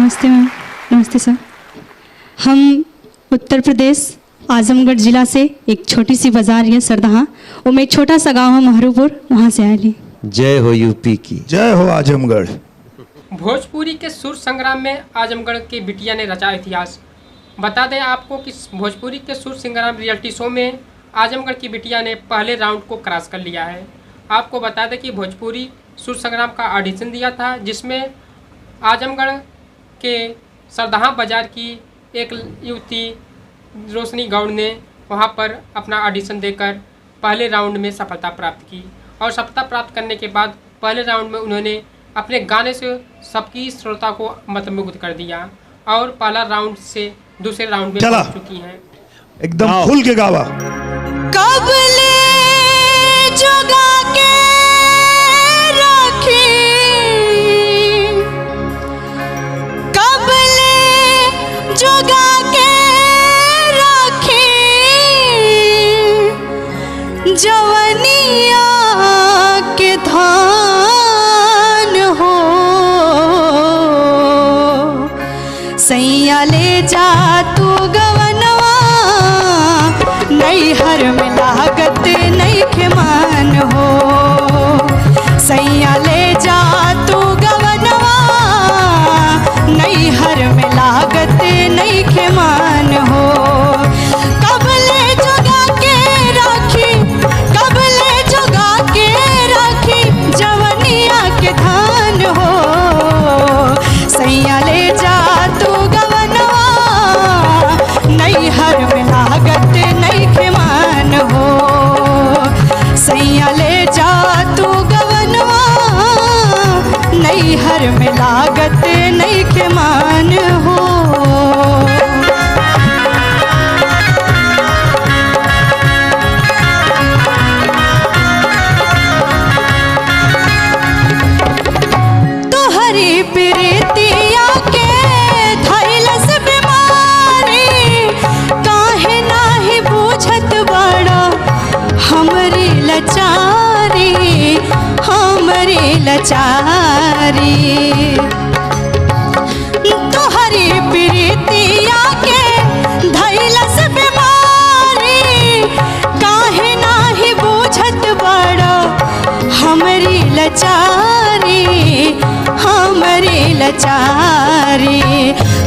नमस्ते मैम। नमस्ते सर। हम उत्तर प्रदेश आजमगढ़ जिला से एक छोटी सी बाज़ार है सरदहा, वो में एक छोटा सा गांव है महरूपुर, वहाँ से आए ली। जय हो यूपी की, जय हो आजमगढ़। भोजपुरी के सुर संग्राम में आजमगढ़ की बिटिया ने रचा इतिहास। बता दें आपको कि भोजपुरी के सुर संग्राम रियलिटी शो में आजमगढ़ की बिटिया ने पहले राउंड को क्रॉस कर लिया है। आपको बता दें कि भोजपुरी सुर संग्राम का ऑडिशन दिया था, जिसमें आजमगढ़ के सरदहा बाज़ार की एक युवती रोशनी गौड़ ने वहां पर अपना ऑडिशन देकर पहले राउंड में सफलता प्राप्त की और सफलता प्राप्त करने के बाद पहले राउंड में उन्होंने अपने गाने से सबकी श्रोता को मंत्रमुग्ध कर दिया और पहला राउंड से दूसरे राउंड में पहुंच चुकी हैं। एकदम खुल के गावा। कबले जगा के रखी, कबले जगा के रखी, जवनिया के धान हो, सैया ले जा तू गवनवा, नैहर में लागत नइखे मान हो, सैया ले जा तू गवनवा, नैहर में लागत नइखे मान हो। कबले जगा के राखी, कबले जगा के राखी, जवनिया के धान हो, सैया ले जा तू गवनवा, नैहर में लागत नइखे मान हो, सैया ले जा तू गवनवा, नैहर में लागत नइखे मान हो। तोहरी प्रीतिया के धैलस बीमारी, काहे नाही बूझत बड़ा हमरी लाचारी, हमरी लाचारी। तोहरी प्रीतिया के धैलस बीमारी, काहे नाही बूझत बड़ा हमरी लाचारी, हमरी लाचारी।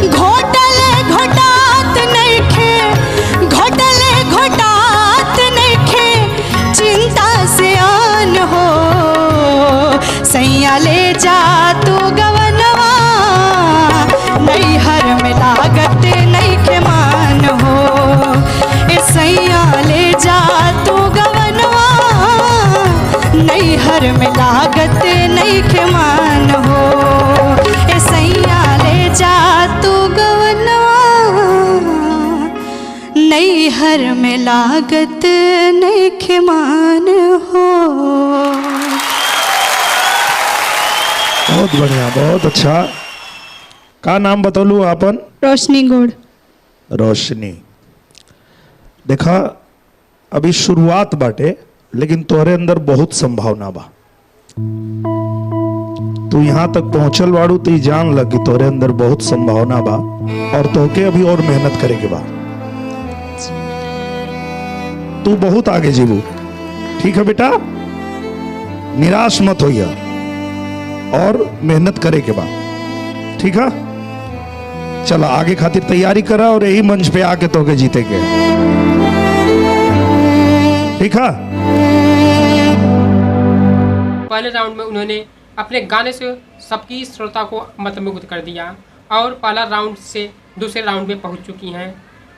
घोटले घोटात नइखे, घोटले घोटात नइखे, चिंता से आन हो, सैया ले जा तू गवनवा, नैहर में लागत नइखे मान हो, ए सैया ले जा तू गवनवा, नैहर में लागत नइखे मान हो, ए सैया ले जा तू गवनवा, नैहर में लागत नइखे मान हो। बहुत बढ़िया, बहुत अच्छा। का नाम बतौलू आपन? रोशनी गौड़। रोशनी। देखा, अभी शुरुआत बाटे, लेकिन तोहरे अंदर बहुत संभावना बा। तू यहाँ तक पहुंचल बाड़ू तो जान लग कि तोहरे अंदर बहुत संभावना बा और तोहके अभी और मेहनत करे के बा। तू बहुत आगे जीबू, ठीक है बेटा? निराश मत होइया और मेहनत करे के बा, ठीक है? चला आगे खातिर तैयारी करा और यही मंच पे आके तोके जीते के, ठीक है? पहले राउंड में उन्होंने अपने गाने से सबकी श्रोता को मंत्रमुग्ध कर दिया और पहला राउंड से दूसरे राउंड में पहुंच चुकी हैं।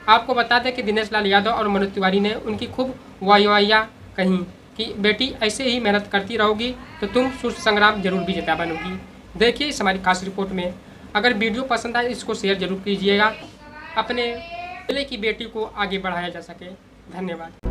आपको बता दें कि दिनेश लाल यादव और मनोज तिवारी ने उनकी खूब वाहवाहियाँ कहीं कि बेटी ऐसे ही मेहनत करती रहोगी तो तुम सुर संग्राम जरूर विजेता बनोगी। देखिए इस हमारी खास रिपोर्ट में। अगर वीडियो पसंद आए इसको शेयर जरूर कीजिएगा, अपने जिले की बेटी को आगे बढ़ाया जा सके। धन्यवाद।